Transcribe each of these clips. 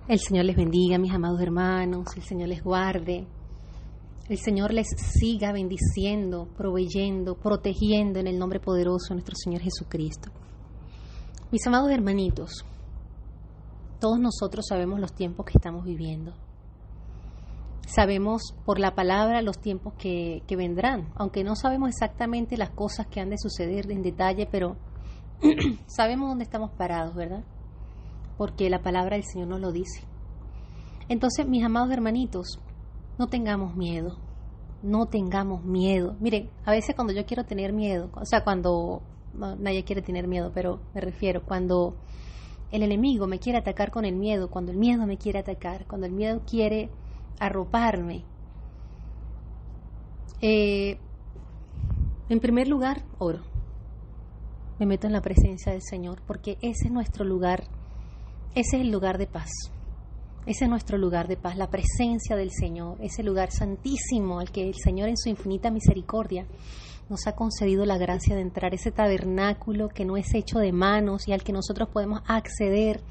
El Señor les bendiga, mis amados hermanos, el Señor les guarde, el Señor les siga bendiciendo, proveyendo, protegiendo en el nombre poderoso de nuestro Señor Jesucristo. Mis amados hermanitos, todos nosotros sabemos los tiempos que estamos viviendo. Sabemos por la palabra los tiempos que vendrán, aunque no sabemos exactamente las cosas que han de suceder en detalle, pero sabemos dónde estamos parados, ¿verdad? Porque la palabra del Señor nos lo dice. Entonces, mis amados hermanitos, no tengamos miedo, no tengamos miedo. Miren, a veces cuando yo quiero tener miedo, nadie quiere tener miedo, pero me refiero cuando el enemigo me quiere atacar con el miedo, cuando el miedo me quiere atacar, cuando el miedo quiere arroparme. En primer lugar, oro. Me meto en la presencia del Señor, porque ese es nuestro lugar, ese es el lugar de paz. Ese es nuestro lugar de paz, la presencia del Señor, ese lugar santísimo al que el Señor en su infinita misericordia nos ha concedido la gracia de entrar, ese tabernáculo que no es hecho de manos y al que nosotros podemos acceder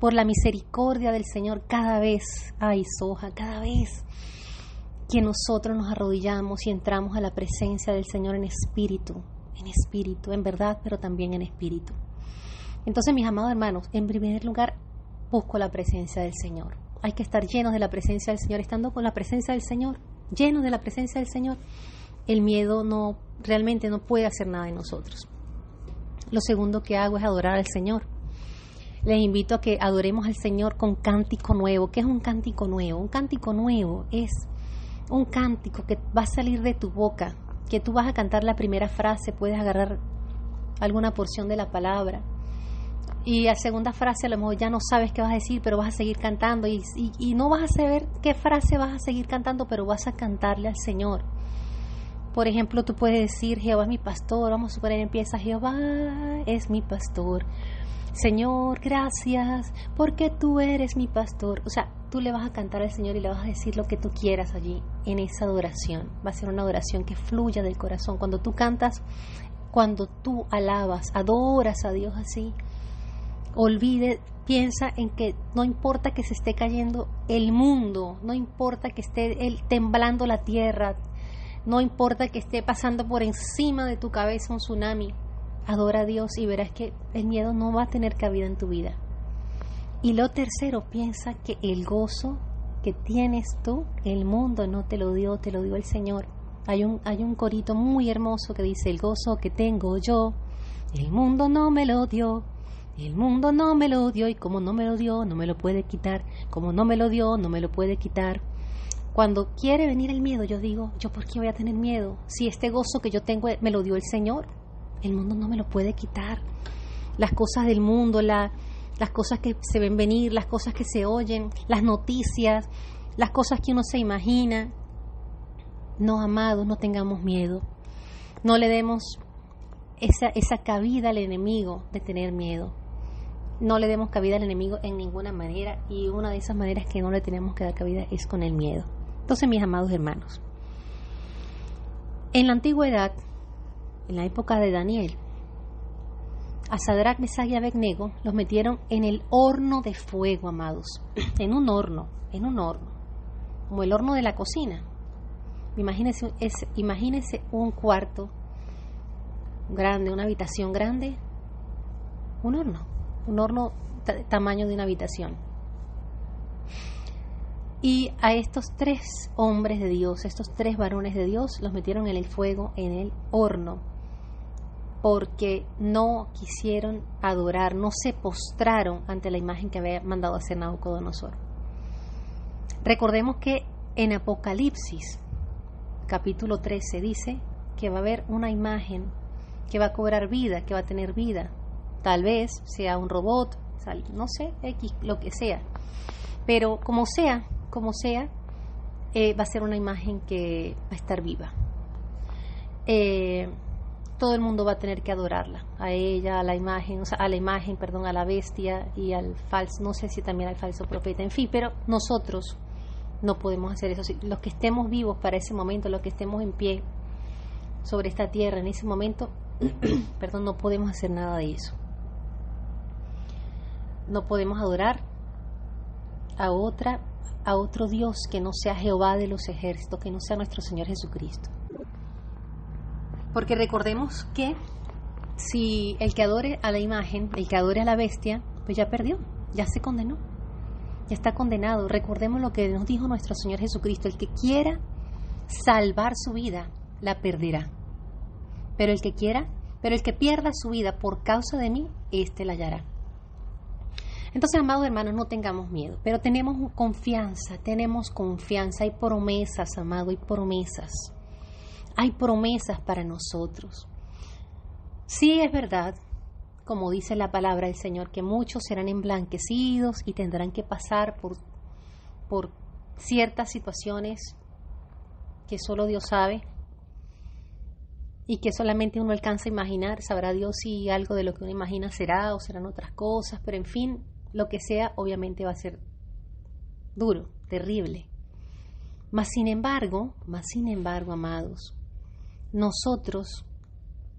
por la misericordia del Señor cada vez, cada vez que nosotros nos arrodillamos y entramos a la presencia del Señor en espíritu, en verdad, pero también en espíritu. Entonces, mis amados hermanos, en primer lugar, busco la presencia del Señor. Hay que estar llenos de la presencia del Señor. Estando con la presencia del Señor, llenos de la presencia del Señor, el miedo realmente no puede hacer nada en nosotros. Lo segundo que hago es adorar al Señor. Les invito a que adoremos al Señor con cántico nuevo. ¿Qué es un cántico nuevo? Un cántico nuevo es un cántico que va a salir de tu boca, que tú vas a cantar la primera frase, puedes agarrar alguna porción de la palabra. Y la segunda frase a lo mejor ya no sabes qué vas a decir, pero vas a seguir cantando y no vas a saber qué frase vas a seguir cantando, pero vas a cantarle al Señor. Por ejemplo, tú puedes decir, Jehová es mi pastor. Vamos a suponer, empieza, Jehová es mi pastor. Señor, gracias, porque tú eres mi pastor. O sea, tú le vas a cantar al Señor y le vas a decir lo que tú quieras allí, en esa adoración. Va a ser una adoración que fluya del corazón. Cuando tú cantas, cuando tú alabas, adoras a Dios así, piensa en que no importa que se esté cayendo el mundo, no importa que esté temblando la tierra, no importa que esté pasando por encima de tu cabeza un tsunami, adora a Dios y verás que el miedo no va a tener cabida en tu vida. Y lo tercero, piensa que el gozo que tienes tú, el mundo no te lo dio el Señor. Hay un corito muy hermoso que dice, el gozo que tengo yo, el mundo no me lo dio. El mundo no me lo dio y como no me lo dio, no me lo puede quitar. Como no me lo dio, no me lo puede quitar. Cuando quiere venir el miedo, yo digo, ¿yo por qué voy a tener miedo? Si este gozo que yo tengo me lo dio el Señor, el mundo no me lo puede quitar. Las cosas del mundo, las cosas que se ven venir, las cosas que se oyen, las noticias, las cosas que uno se imagina. No, amados, no tengamos miedo. No le demos esa cabida al enemigo de tener miedo. No le demos cabida al enemigo en ninguna manera, y una de esas maneras que no le tenemos que dar cabida es con el miedo. Entonces, mis amados hermanos, en la antigüedad, en la época de Daniel, a Sadrach, Mesach y Abednego los metieron en el horno de fuego, amados, en un horno, como el horno de la cocina. Imagínense un cuarto grande, una habitación grande, un horno tamaño de una habitación. Y a estos 3 hombres de Dios, estos 3 varones de Dios, los metieron en el fuego, en el horno, porque no quisieron adorar, no se postraron ante la imagen que había mandado hacer Nabucodonosor. Recordemos que en Apocalipsis, capítulo 13, dice que va a haber una imagen que va a cobrar vida, que va a tener vida. Tal vez sea un robot, no sé, lo que sea. Pero como sea, va a ser una imagen que va a estar viva. Todo el mundo va a tener que adorarla, a ella, a la imagen, a la bestia y al falso, no sé si también al falso profeta, en fin, pero nosotros no podemos hacer eso. Los que estemos vivos para ese momento, los que estemos en pie sobre esta tierra en ese momento, no podemos hacer nada de eso. No podemos adorar a otro Dios que no sea Jehová de los ejércitos, que no sea nuestro Señor Jesucristo. Porque recordemos que si el que adore a la imagen, el que adore a la bestia, pues ya perdió, ya se condenó, ya está condenado. Recordemos lo que nos dijo nuestro Señor Jesucristo: el que quiera salvar su vida, la perderá. Pero el que pierda su vida por causa de mí, éste la hallará. Entonces, amados hermanos, no tengamos miedo, pero tenemos confianza, hay promesas, amado, hay promesas para nosotros. Sí, es verdad, como dice la palabra del Señor, que muchos serán emblanquecidos y tendrán que pasar por ciertas situaciones que solo Dios sabe y que solamente uno alcanza a imaginar. Sabrá Dios si algo de lo que uno imagina será o serán otras cosas, pero en fin, lo que sea, obviamente va a ser duro, terrible. Mas sin embargo, amados, nosotros,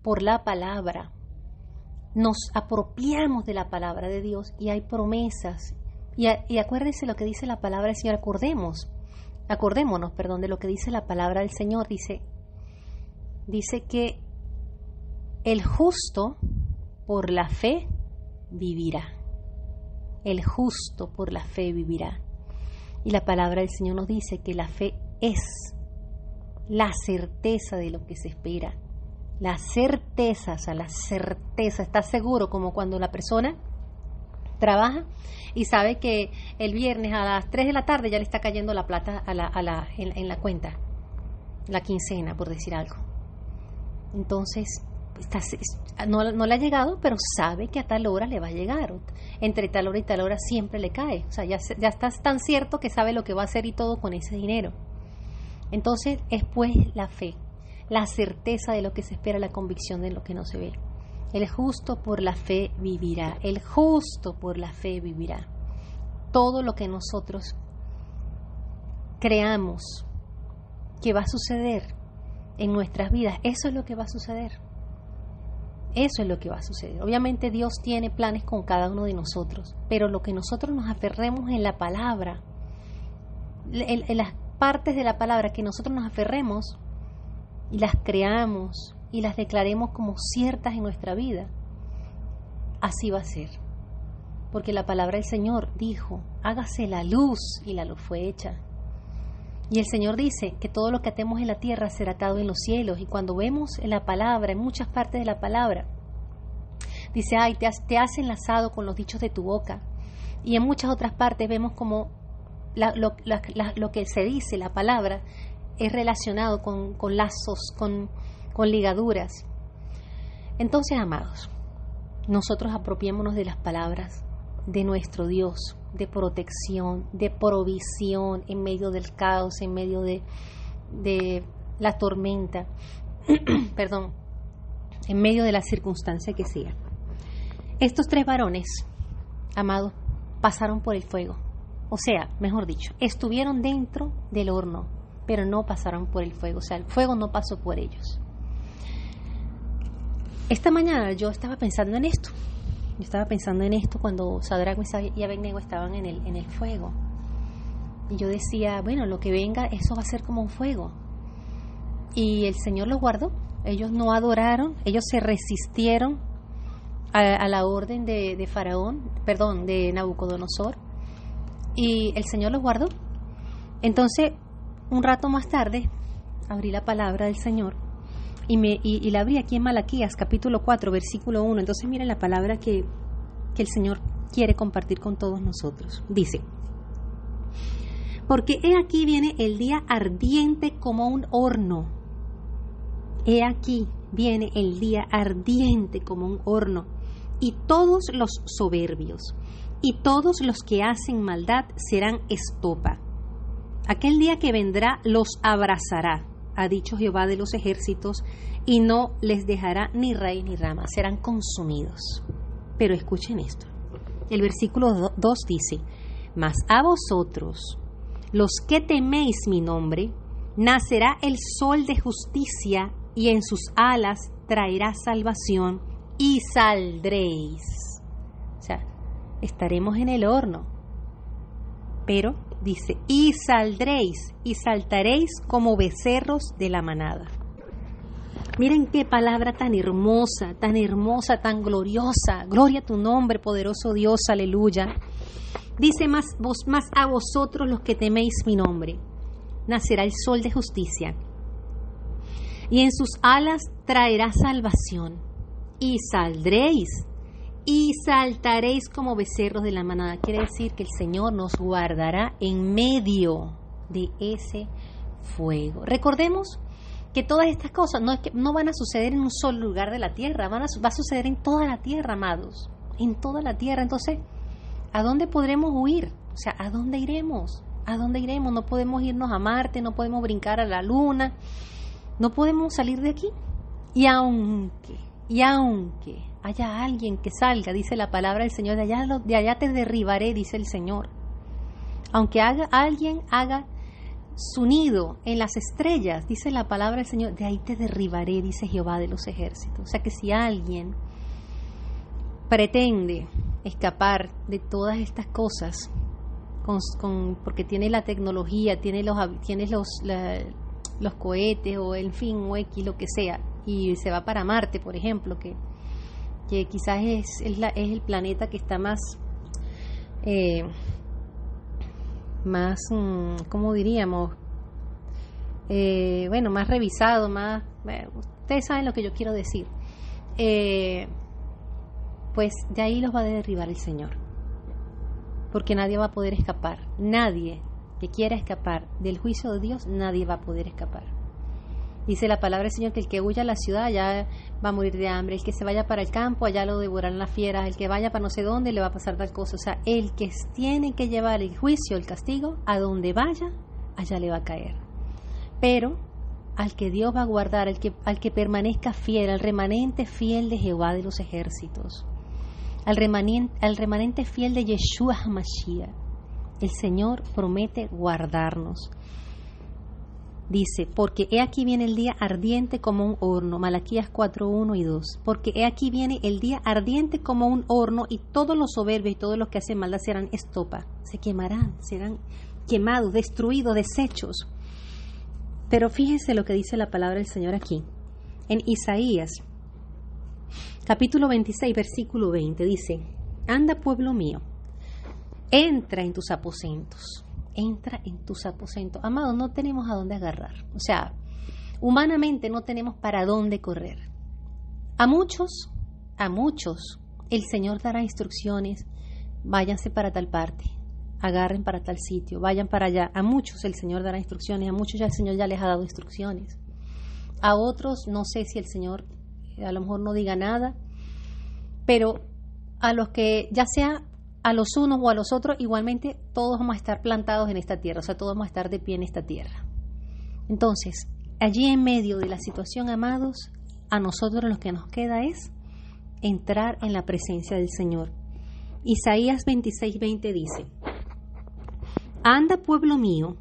por la palabra, nos apropiamos de la palabra de Dios y hay promesas. Y acuérdense lo que dice la palabra del Señor, acordémonos, de lo que dice la palabra del Señor. Dice que el justo por la fe vivirá. El justo por la fe vivirá. Y la palabra del Señor nos dice que la fe es la certeza de lo que se espera. La certeza, estás seguro, como cuando la persona trabaja y sabe que el viernes a las 3 de la tarde ya le está cayendo la plata en la cuenta, la quincena, por decir algo. Entonces, no le ha llegado, pero sabe que a tal hora le va a llegar. Entre tal hora y tal hora siempre le cae. O sea, ya está tan cierto que sabe lo que va a hacer y todo con ese dinero. Entonces, es pues la fe, la certeza de lo que se espera, la convicción de lo que no se ve. El justo por la fe vivirá. El justo por la fe vivirá. Todo lo que nosotros creamos que va a suceder en nuestras vidas, eso es lo que va a suceder. Eso es lo que va a suceder. Obviamente Dios tiene planes con cada uno de nosotros, pero lo que nosotros nos aferremos en la palabra, en las partes de la palabra que nosotros nos aferremos y las creamos y las declaremos como ciertas en nuestra vida, así va a ser. Porque la palabra del Señor dijo: hágase la luz, y la luz fue hecha. Y el Señor dice que todo lo que atemos en la tierra será atado en los cielos. Y cuando vemos en la palabra, en muchas partes de la palabra, dice: ay, te has enlazado con los dichos de tu boca. Y en muchas otras partes vemos como lo que se dice, la palabra, es relacionado con lazos, con ligaduras. Entonces, amados, nosotros apropiémonos de las palabras de nuestro Dios, de protección, de provisión en medio del caos, en medio de la tormenta, perdón, en medio de la circunstancia que sea. Estos 3 varones, amados, pasaron por el fuego. O sea, mejor dicho, estuvieron dentro del horno, pero no pasaron por el fuego. O sea, el fuego no pasó por ellos. Esta mañana yo estaba pensando en esto. Yo estaba pensando en esto cuando Sadrach, Mesach y Abednego estaban en el fuego. Y yo decía, bueno, lo que venga, eso va a ser como un fuego. Y el Señor los guardó. Ellos no adoraron, ellos se resistieron a la orden de Nabucodonosor. Y el Señor los guardó. Entonces, un rato más tarde, abrí la palabra del Señor. Y la abrí aquí en Malaquías, capítulo 4, versículo 1. Entonces miren la palabra que el Señor quiere compartir con todos nosotros. Dice: porque he aquí viene el día ardiente como un horno. He aquí viene el día ardiente como un horno. Y todos los soberbios y todos los que hacen maldad serán estopa. Aquel día que vendrá los abrazará, ha dicho Jehová de los ejércitos, y no les dejará ni raíz ni rama, serán consumidos. Pero escuchen esto, el versículo 2 dice: mas a vosotros, los que teméis mi nombre, nacerá el sol de justicia, y en sus alas traerá salvación, y saldréis. O sea, estaremos en el horno, Pero dice, y saldréis y saltaréis como becerros de la manada. Miren qué palabra tan hermosa, tan gloriosa. Gloria a tu nombre, poderoso Dios, aleluya. Dice más a vosotros los que teméis mi nombre, nacerá el sol de justicia, y en sus alas traerá salvación, y saldréis y saltaréis como becerros de la manada. Quiere decir que el Señor nos guardará en medio de ese fuego. Recordemos que todas estas cosas no van a suceder en un solo lugar de la tierra, va a suceder en toda la tierra, amados, en toda la tierra. Entonces, ¿a dónde podremos huir? O sea, ¿a dónde iremos? ¿A dónde iremos? No podemos irnos a Marte, no podemos brincar a la Luna, no podemos salir de aquí. Y aunque haya alguien que salga, dice la palabra del Señor, de allá te derribaré, dice el Señor. Aunque alguien haga su nido en las estrellas, dice la palabra del Señor, de ahí te derribaré, dice Jehová de los ejércitos. O sea que si alguien pretende escapar de todas estas cosas, porque tiene la tecnología, tiene los cohetes o en fin, o X, lo que sea, y se va para Marte, por ejemplo, que quizás es el planeta que está más, ¿cómo diríamos? Más revisado, ustedes saben lo que yo quiero decir. Pues de ahí los va a derribar el Señor, porque nadie va a poder escapar. Nadie que quiera escapar del juicio de Dios, nadie va a poder escapar. Dice la palabra del Señor que el que huya a la ciudad allá va a morir de hambre, el que se vaya para el campo allá lo devorarán las fieras, el que vaya para no sé dónde le va a pasar tal cosa. O sea, el que tiene que llevar el juicio, el castigo, a donde vaya, allá le va a caer. Pero al que Dios va a guardar, al que permanezca fiel, al remanente fiel de Jehová de los ejércitos, al remanente fiel de Yeshua HaMashiach, el Señor promete guardarnos. Dice, porque he aquí viene el día ardiente como un horno, Malaquías 4:1 y 2. Porque he aquí viene el día ardiente como un horno, y todos los soberbios y todos los que hacen maldad serán estopa, se quemarán, serán quemados, destruidos, deshechos. Pero fíjense lo que dice la palabra del Señor aquí, en Isaías, capítulo 26, versículo 20, dice, anda pueblo mío, entra en tus aposentos. Entra en tus aposentos. Amados, no tenemos a dónde agarrar. O sea, humanamente no tenemos para dónde correr. A muchos, el Señor dará instrucciones. Váyanse para tal parte, agarren para tal sitio, vayan para allá. A muchos el Señor dará instrucciones. A muchos ya el Señor ya les ha dado instrucciones. A otros, no sé si el Señor a lo mejor no diga nada. Pero a los que ya sea a los unos o a los otros, igualmente todos vamos a estar plantados en esta tierra, o sea, todos vamos a estar de pie en esta tierra. Entonces, allí en medio de la situación, amados, a nosotros lo que nos queda es entrar en la presencia del Señor. Isaías 26:20 dice, anda pueblo mío,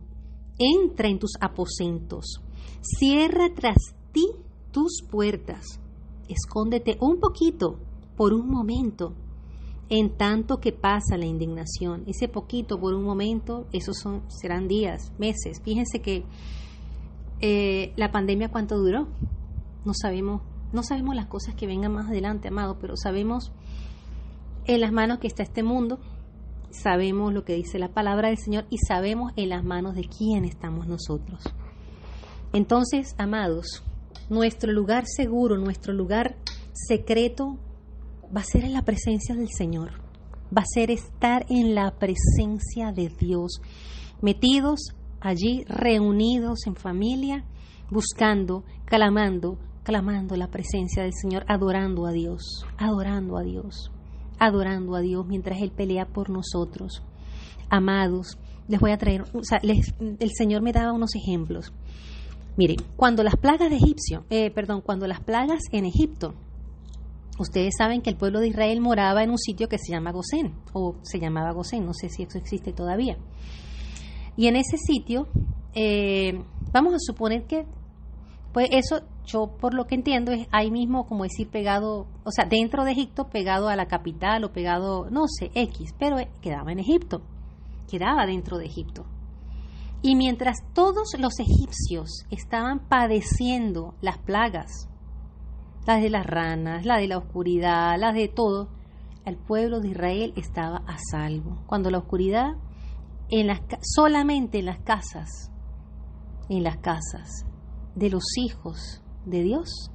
entra en tus aposentos, cierra tras ti tus puertas, escóndete un poquito, por un momento, en tanto que pasa la indignación. Ese poquito por un momento, serán días, meses. Fíjense que la pandemia, ¿cuánto duró? No sabemos las cosas que vengan más adelante, amado, pero sabemos en las manos que está este mundo, sabemos lo que dice la palabra del Señor y sabemos en las manos de quién estamos nosotros. Entonces, amados, nuestro lugar seguro, nuestro lugar secreto va a ser en la presencia del Señor, va a ser estar en la presencia de Dios, metidos allí, reunidos en familia, buscando, clamando la presencia del Señor, adorando a Dios, mientras Él pelea por nosotros. Amados, les voy a traer, el Señor me daba unos ejemplos. Miren, cuando las plagas en Egipto, ustedes saben que el pueblo de Israel moraba en un sitio que se llama Gosén, o se llamaba Gosén, no sé si eso existe todavía. Y en ese sitio, vamos a suponer que, pues eso, yo por lo que entiendo, es ahí mismo, como decir, pegado, o sea, dentro de Egipto, pegado a la capital, o pegado, no sé, X, pero quedaba en Egipto. quedaba dentro de Egipto. Y mientras todos los egipcios estaban padeciendo las plagas, las de las ranas, la de la oscuridad, las de todo, el pueblo de Israel estaba a salvo. Cuando la oscuridad, solamente en las casas de los hijos de Dios,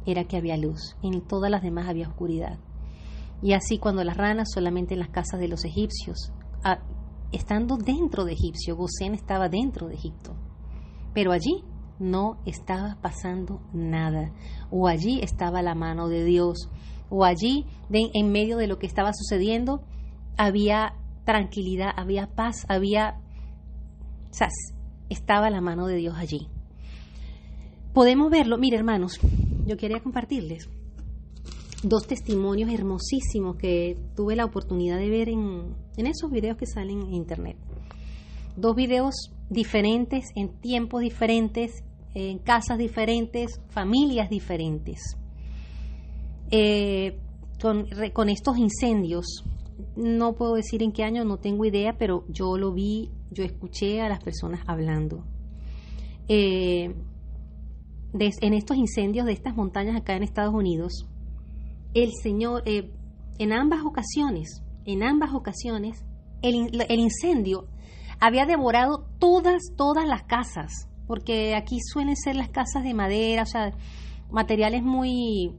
era que había luz, en todas las demás había oscuridad. Y así cuando las ranas, solamente en las casas de los egipcios, estando dentro de Egipcio, Gosén estaba dentro de Egipto, pero allí no estaba pasando nada, o allí estaba la mano de Dios, o allí en medio de lo que estaba sucediendo había tranquilidad, había paz, estaba la mano de Dios allí. Podemos verlo. Mire, hermanos, yo quería compartirles 2 testimonios hermosísimos que tuve la oportunidad de ver en esos videos que salen en internet. 2 videos diferentes, en tiempos diferentes, en casas diferentes, familias diferentes. Con estos incendios, no puedo decir en qué año, no tengo idea, pero yo lo vi, yo escuché a las personas hablando. En estos incendios de estas montañas acá en Estados Unidos, el Señor, en ambas ocasiones, el incendio había devorado todas las casas, porque aquí suelen ser las casas de madera, o sea, materiales muy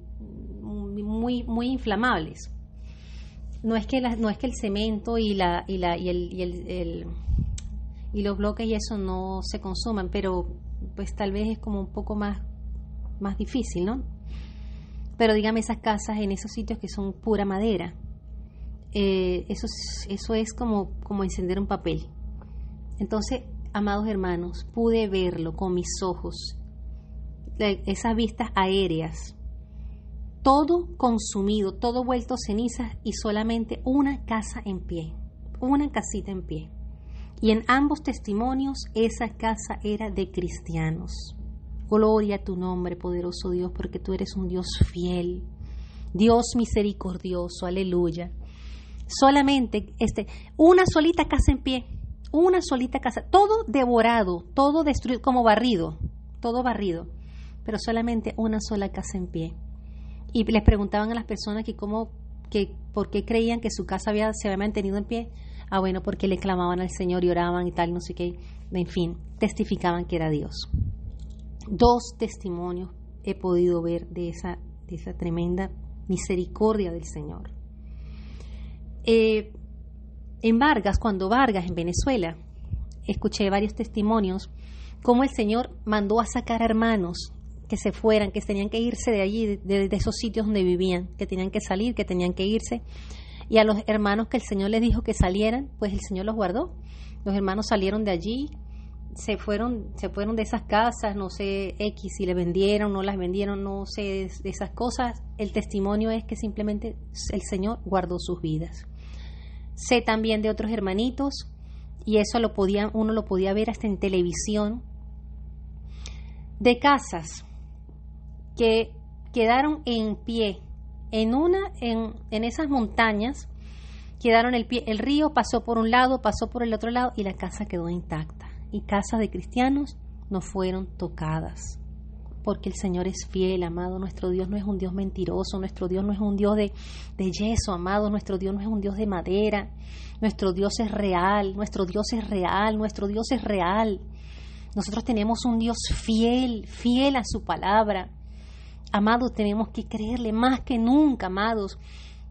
inflamables. No es que el cemento y los bloques y eso no se consuman, pero pues tal vez es como un poco más difícil, ¿no? Pero dígame, esas casas en esos sitios que son pura madera, eso es como encender un papel. Entonces, amados hermanos, pude verlo con mis ojos, esas vistas aéreas, todo consumido, todo vuelto cenizas y solamente una casa en pie, una casita en pie. Y en ambos testimonios esa casa era de cristianos. Gloria a tu nombre, poderoso Dios, porque tú eres un Dios fiel, Dios misericordioso, aleluya. Solamente una solita casa en pie, una solita casa, todo devorado, todo destruido, como barrido, todo barrido, pero solamente una sola casa en pie. Y les preguntaban a las personas por qué creían que su casa se había mantenido en pie. Bueno, porque le clamaban al Señor y oraban y tal, no sé qué. En fin, testificaban que era Dios. 2 testimonios he podido ver de esa tremenda misericordia del Señor. En Vargas, en Venezuela, escuché varios testimonios cómo el Señor mandó a sacar a hermanos que se fueran, que tenían que irse de allí, de esos sitios donde vivían, que tenían que salir, que tenían que irse. Y a los hermanos que el Señor les dijo que salieran, pues el Señor los guardó. Los hermanos salieron de allí, se fueron de esas casas, no sé si le vendieron, no las vendieron, no sé de esas cosas. El testimonio es que simplemente el Señor guardó sus vidas. Sé también de otros hermanitos, y eso uno lo podía ver hasta en televisión, de casas que quedaron en pie en esas montañas, quedaron el río pasó por un lado, pasó por el otro lado y la casa quedó intacta. Y casas de cristianos no fueron tocadas, porque el Señor es fiel, amado. Nuestro Dios no es un Dios mentiroso, nuestro Dios no es un Dios de yeso, amado. Nuestro Dios no es un Dios de madera, nuestro Dios es real, nuestro Dios es real, nuestro Dios es real. Nosotros tenemos un Dios fiel a su palabra. Amados, tenemos que creerle más que nunca, amados.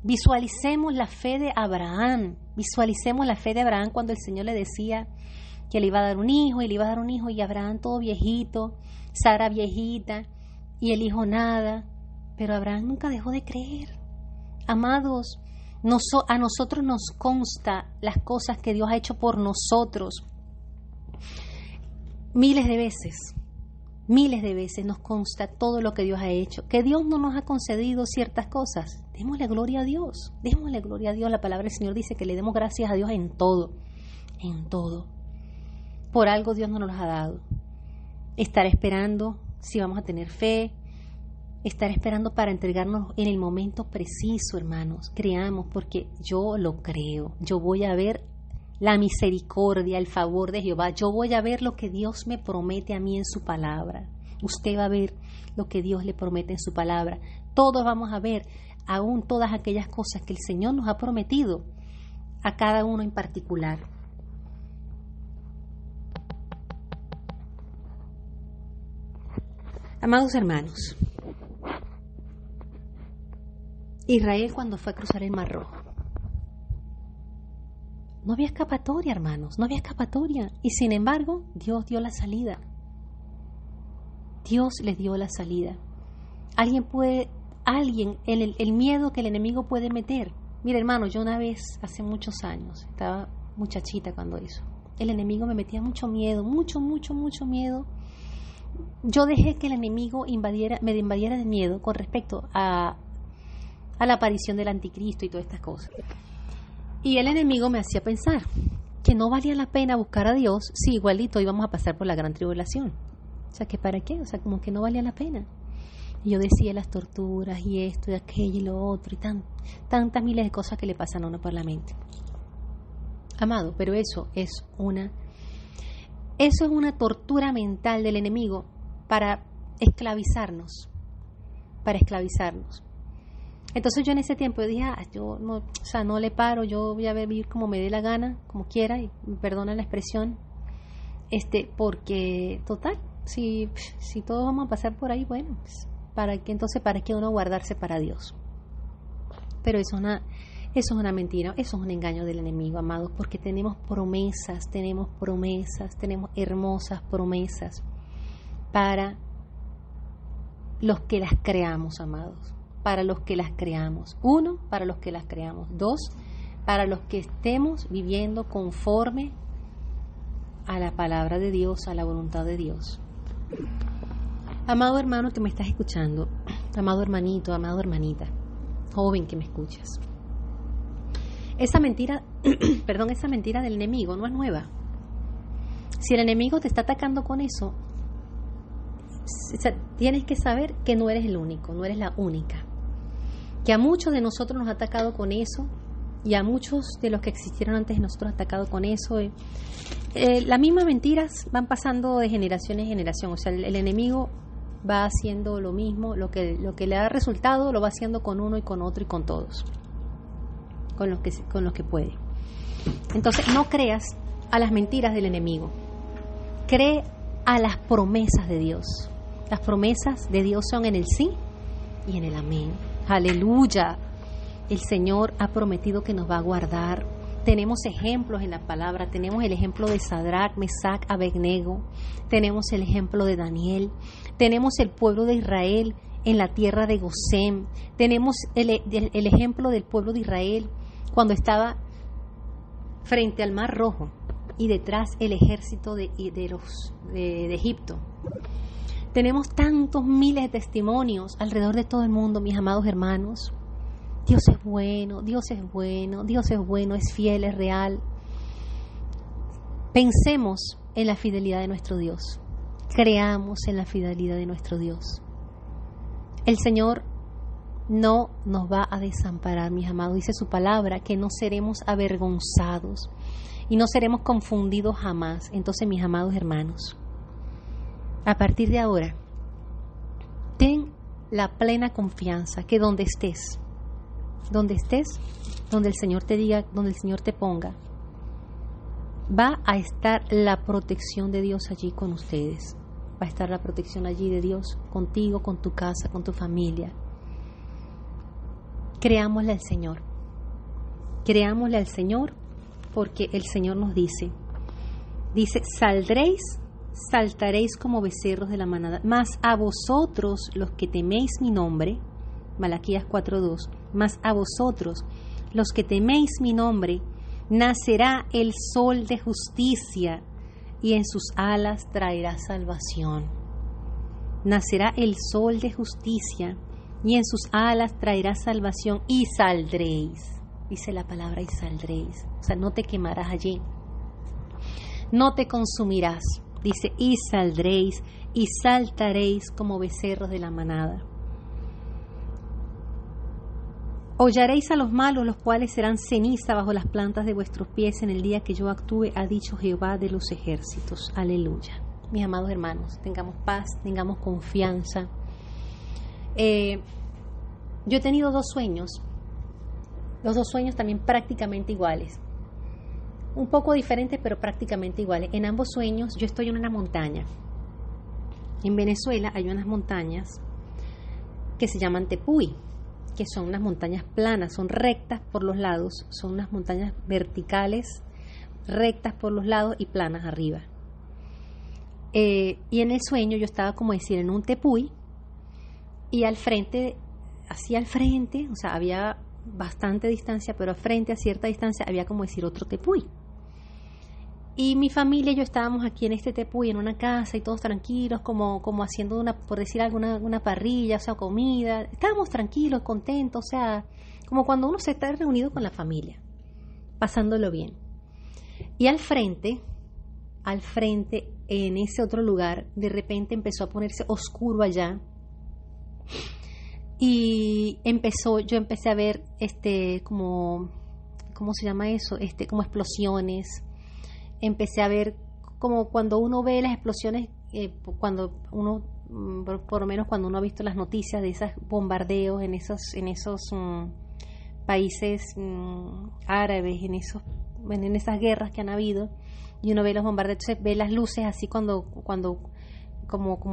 Visualicemos la fe de Abraham. Visualicemos la fe de Abraham cuando el Señor le decía que le iba a dar un hijo, y Abraham todo viejito, Sara viejita, y el hijo nada. Pero Abraham nunca dejó de creer. Amados, a nosotros nos consta las cosas que Dios ha hecho por nosotros. Miles de veces nos consta todo lo que Dios ha hecho. Que Dios no nos ha concedido ciertas cosas, démosle gloria a Dios, La palabra del Señor dice que le demos gracias a Dios en todo. Por algo Dios no nos los ha dado. Estar esperando si vamos a tener fe, estar esperando para entregarnos en el momento preciso, hermanos. Creamos, porque yo lo creo. Yo voy a ver la misericordia, el favor de Jehová. Yo voy a ver lo que Dios me promete a mí en su palabra. Usted va a ver lo que Dios le promete en su palabra. Todos vamos a ver aún todas aquellas cosas que el Señor nos ha prometido a cada uno en particular. Amados hermanos, Israel cuando fue a cruzar el Mar Rojo, no había escapatoria, hermanos, no había escapatoria. Y sin embargo, Dios dio la salida. Dios les dio la salida. El miedo que el enemigo puede meter. Mira, hermano, yo una vez, hace muchos años, estaba muchachita cuando eso. El enemigo me metía mucho miedo, mucho miedo. Yo dejé que el enemigo me invadiera de miedo con respecto a la aparición del anticristo y todas estas cosas. Y el enemigo me hacía pensar que no valía la pena buscar a Dios si igualito íbamos a pasar por la gran tribulación. O sea, que ¿para qué? O sea, como que no valía la pena. Y yo decía las torturas y esto y aquello y lo otro y tantas miles de cosas que le pasan a uno por la mente. Amado, pero eso es una tortura mental del enemigo para esclavizarnos. Entonces yo en ese tiempo dije, yo no le paro, yo voy a vivir como me dé la gana, como quiera, y me perdonan la expresión, porque total, si todos vamos a pasar por ahí, bueno, pues, ¿para qué uno guardarse para Dios? Pero eso es una mentira, eso es un engaño del enemigo, amados, porque tenemos hermosas promesas para los que las creamos, amados. Para los que las creamos. 1, para los que las creamos. 2, para los que estemos viviendo conforme a la palabra de Dios, a la voluntad de Dios. Amado hermano que me estás escuchando, amado hermanito, amado hermanita, joven que me escuchas, esa mentira del enemigo no es nueva. Si el enemigo te está atacando con eso, tienes que saber que no eres el único, no eres la única. Que a muchos de nosotros nos ha atacado con eso, y a muchos de los que existieron antes de nosotros ha atacado con eso. Las mismas mentiras van pasando de generación en generación. O sea, el enemigo va haciendo lo mismo, lo que le da resultado lo va haciendo con uno y con otro y con todos, con los que puede. Entonces, no creas a las mentiras del enemigo. Cree a las promesas de Dios. Las promesas de Dios son en el sí y en el amén. Aleluya. El Señor ha prometido que nos va a guardar. Tenemos ejemplos en la palabra. Tenemos el ejemplo de Sadrach, Mesach, Abednego. Tenemos el ejemplo de Daniel. Tenemos el pueblo de Israel en la tierra de Gosén. Tenemos el ejemplo del pueblo de Israel cuando estaba frente al Mar Rojo y detrás el ejército de Egipto. Tenemos tantos miles de testimonios alrededor de todo el mundo, mis amados hermanos. Dios es bueno, Dios es bueno, Dios es bueno, es fiel, es real. Pensemos en la fidelidad de nuestro Dios. Creamos en la fidelidad de nuestro Dios. El Señor no nos va a desamparar, mis amados. Dice su palabra que no seremos avergonzados y no seremos confundidos jamás. Entonces, mis amados hermanos, a partir de ahora, ten la plena confianza que donde estés, donde el Señor te diga, donde el Señor te ponga, va a estar la protección de Dios allí con ustedes. Va a estar la protección allí de Dios contigo, con tu casa, con tu familia. Creámosle al Señor. Creámosle al Señor porque el Señor nos dice, saltaréis como becerros de la manada, mas a vosotros los que teméis mi nombre, Malaquías 4:2, mas a vosotros los que teméis mi nombre, nacerá el sol de justicia y en sus alas traerá salvación. Nacerá el sol de justicia y en sus alas traerá salvación y saldréis. Dice la palabra y saldréis. O sea, no te quemarás allí. No te consumirás. Dice y saldréis y saltaréis como becerros de la manada. Hollaréis a los malos, los cuales serán ceniza bajo las plantas de vuestros pies en el día que yo actúe, ha dicho Jehová de los ejércitos. Aleluya. Mis amados hermanos, tengamos paz, tengamos confianza. Yo he tenido dos sueños, los dos sueños también prácticamente iguales, un poco diferentes pero prácticamente iguales. En ambos sueños yo estoy en una montaña. En Venezuela hay unas montañas que se llaman Tepuy, que son unas montañas planas, son rectas por los lados, son unas montañas verticales, rectas por los lados y planas arriba. Y en el sueño yo estaba, como decir, en un tepuy, y al frente, hacia el frente, o sea, había bastante distancia, pero al frente, a cierta distancia, había, como decir, otro tepuy. Y mi familia y yo estábamos aquí en este tepuy, en una casa, y todos tranquilos, como haciendo una, por decir una parrilla, o sea, comida. Estábamos tranquilos, contentos, o sea, como cuando uno se está reunido con la familia, pasándolo bien. Y al frente, en ese otro lugar, de repente empezó a ponerse oscuro allá. Y yo empecé a ver, ¿cómo se llama eso? Como explosiones. Empecé a ver como cuando uno ve las explosiones, cuando uno, por lo menos cuando uno ha visto las noticias de esos bombardeos en esos países árabes, en esas guerras que han habido, y uno ve los bombardeos, entonces ve las luces así como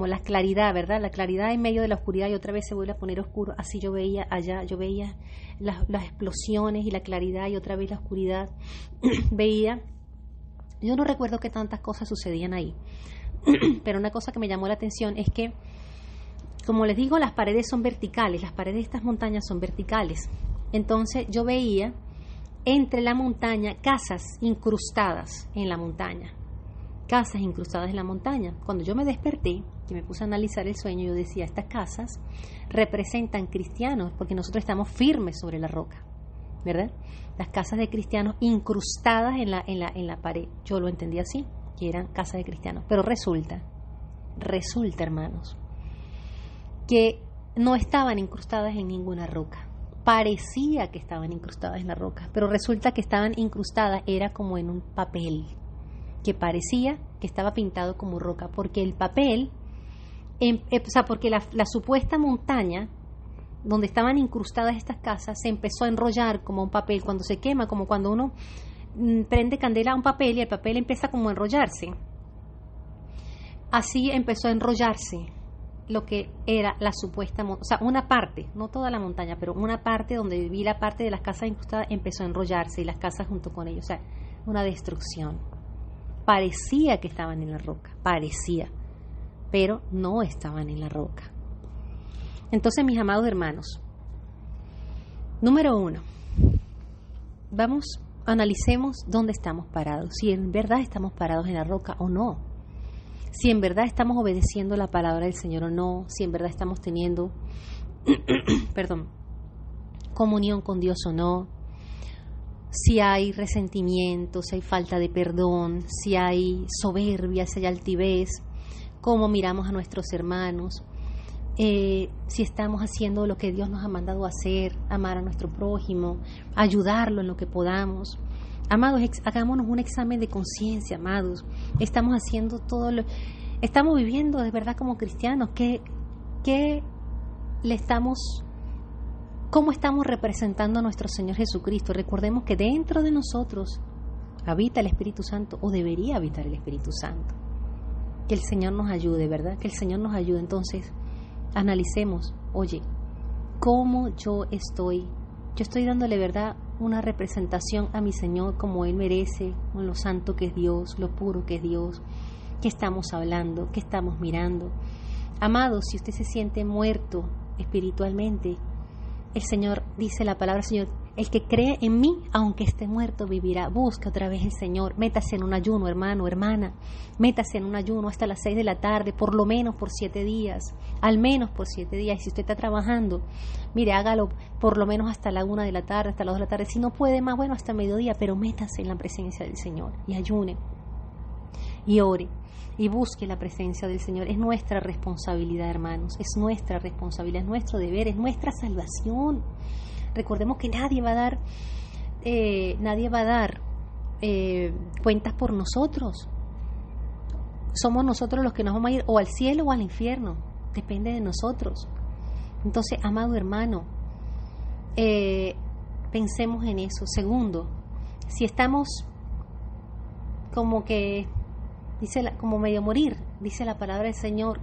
la claridad, ¿verdad? La claridad en medio de la oscuridad, y otra vez se vuelve a poner oscuro. Así yo veía allá, yo veía las explosiones y la claridad, y otra vez la oscuridad. Yo no recuerdo que tantas cosas sucedían ahí, pero una cosa que me llamó la atención es que, como les digo, las paredes son verticales, las paredes de estas montañas son verticales. Entonces yo veía entre la montaña casas incrustadas en la montaña. Casas incrustadas en la montaña. Cuando yo me desperté y me puse a analizar el sueño, yo decía, estas casas representan cristianos, porque nosotros estamos firmes sobre la roca, ¿verdad? Las casas de cristianos incrustadas en la pared. Yo lo entendí así, que eran casas de cristianos. Pero resulta, hermanos, que no estaban incrustadas en ninguna roca. Parecía que estaban incrustadas en la roca, pero resulta que estaban incrustadas, era como en un papel, que parecía que estaba pintado como roca, porque el papel, porque la supuesta montaña donde estaban incrustadas estas casas se empezó a enrollar como un papel. Cuando se quema, como cuando uno prende candela a un papel y el papel empieza como a enrollarse, así empezó a enrollarse lo que era la supuesta, o sea, una parte, no toda la montaña, pero una parte donde vivía, la parte de las casas incrustadas empezó a enrollarse, y las casas junto con ellos, o sea, una destrucción. Parecía que estaban en la roca, pero no estaban en la roca. Entonces, mis amados hermanos, número 1, analicemos dónde estamos parados, si en verdad estamos parados en la roca o no, si en verdad estamos obedeciendo la palabra del Señor o no, si en verdad estamos teniendo comunión con Dios o no, si hay resentimiento, si hay falta de perdón, si hay soberbia, si hay altivez, cómo miramos a nuestros hermanos, si estamos haciendo lo que Dios nos ha mandado a hacer, amar a nuestro prójimo, ayudarlo en lo que podamos. Amados, hagámonos un examen de conciencia, amados. Estamos haciendo estamos viviendo de verdad como cristianos. ¿Cómo estamos representando a nuestro Señor Jesucristo? Recordemos que dentro de nosotros habita el Espíritu Santo, o debería habitar el Espíritu Santo. Que el Señor nos ayude, ¿verdad? Que el Señor nos ayude. Entonces, analicemos, oye, ¿cómo yo estoy dándole, verdad, una representación a mi Señor como Él merece, con lo santo que es Dios, lo puro que es Dios? ¿Qué estamos hablando? ¿Qué estamos mirando? Amados, si usted se siente muerto espiritualmente, el Señor dice, la palabra del Señor, el que cree en mí, aunque esté muerto, vivirá. Busca otra vez el Señor, métase en un ayuno, hermano, hermana, métase en un ayuno hasta las 6 de la tarde, por lo menos por 7 días, al menos por 7 días. Y si usted está trabajando, mire, hágalo por lo menos hasta la 1 de la tarde, hasta las 2 de la tarde. Si no puede más, bueno, hasta mediodía, pero métase en la presencia del Señor y ayune y ore y busque la presencia del Señor. Es nuestra responsabilidad, hermanos, es nuestra responsabilidad, es nuestro deber, es nuestra salvación. Recordemos que nadie va a dar cuentas por nosotros. Somos nosotros los que nos vamos a ir o al cielo o al infierno, depende de nosotros. Entonces, amado hermano, pensemos en eso. Segundo, si estamos como que como medio morir, dice la palabra del Señor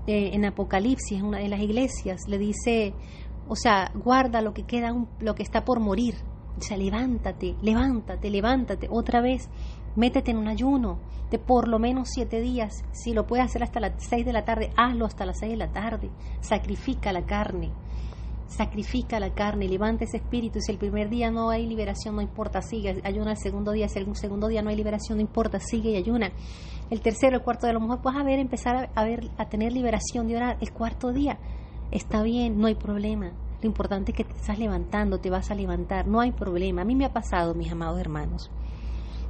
en Apocalipsis, en una de las iglesias, le dice, o sea, guarda lo que queda, lo que está por morir. O sea, levántate, otra vez, métete en un ayuno de por lo menos 7 días. Si lo puedes hacer hasta las 6 de la tarde, hazlo hasta las 6 de la tarde. Sacrifica la carne, levanta ese espíritu. Si el primer día no hay liberación, no importa, sigue, ayuna el segundo día. Si el segundo día no hay liberación, no importa, sigue y ayuna. El tercero, el cuarto, de lo mejor puedes empezar a tener liberación de orar el cuarto día. Está bien, no hay problema. Lo importante es que te estás levantando, te vas a levantar, no hay problema. A mí me ha pasado, mis amados hermanos.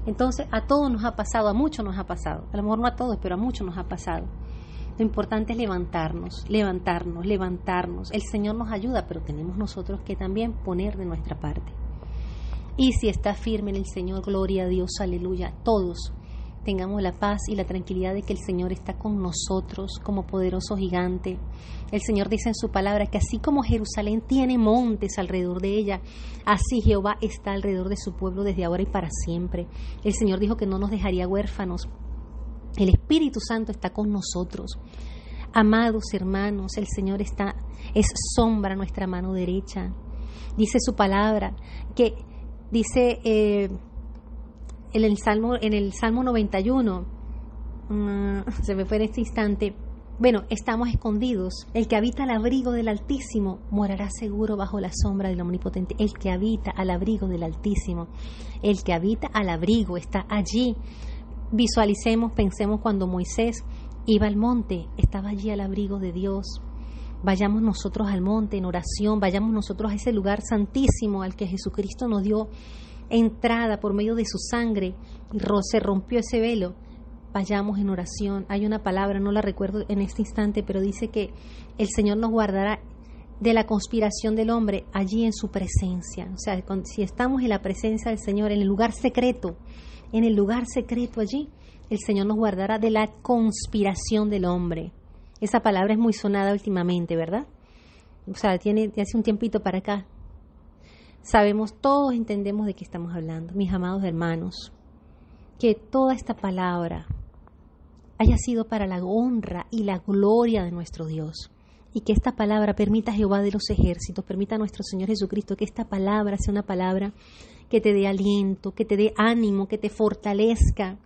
Entonces, a todos nos ha pasado, a muchos nos ha pasado. A lo mejor no a todos, pero a muchos nos ha pasado. Lo importante es levantarnos. El Señor nos ayuda, pero tenemos nosotros que también poner de nuestra parte. Y si está firme en el Señor, gloria a Dios, aleluya, todos tengamos la paz y la tranquilidad de que el Señor está con nosotros como poderoso gigante. El Señor dice en su palabra que así como Jerusalén tiene montes alrededor de ella, así Jehová está alrededor de su pueblo desde ahora y para siempre. El Señor dijo que no nos dejaría huérfanos. El Espíritu Santo está con nosotros. Amados hermanos, el Señor es sombra a nuestra mano derecha. Dice su palabra, que dice en el Salmo 91, se me fue en este instante, bueno, estamos escondidos. El que habita al abrigo del Altísimo morará seguro bajo la sombra del Omnipotente. El que habita al abrigo del Altísimo, el que habita al abrigo está allí. Visualicemos, pensemos cuando Moisés iba al monte, estaba allí al abrigo de Dios. Vayamos nosotros al monte en oración, vayamos nosotros a ese lugar santísimo al que Jesucristo nos dio entrada por medio de su sangre y se rompió ese velo. Vayamos en oración. Hay una palabra, no la recuerdo en este instante, pero dice que el Señor nos guardará de la conspiración del hombre allí en su presencia. O sea, si estamos en la presencia del Señor, en el lugar secreto allí, el Señor nos guardará de la conspiración del hombre. Esa palabra es muy sonada últimamente, ¿verdad? O sea, de hace un tiempito para acá. Sabemos, todos entendemos de qué estamos hablando, mis amados hermanos. Que toda esta palabra haya sido para la honra y la gloria de nuestro Dios. Y que esta palabra permita a Jehová de los ejércitos, permita a nuestro Señor Jesucristo que esta palabra sea una palabra que te dé aliento, que te dé ánimo, que te fortalezca,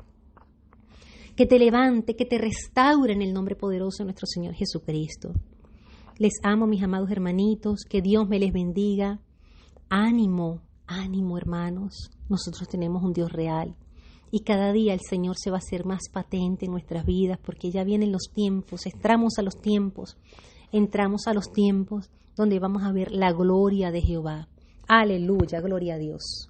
que te levante, que te restaure en el nombre poderoso de nuestro Señor Jesucristo. Les amo, mis amados hermanitos, que Dios me les bendiga. Ánimo, ánimo, hermanos. Nosotros tenemos un Dios real y cada día el Señor se va a hacer más patente en nuestras vidas porque ya vienen los tiempos, entramos a los tiempos donde vamos a ver la gloria de Jehová. Aleluya, gloria a Dios.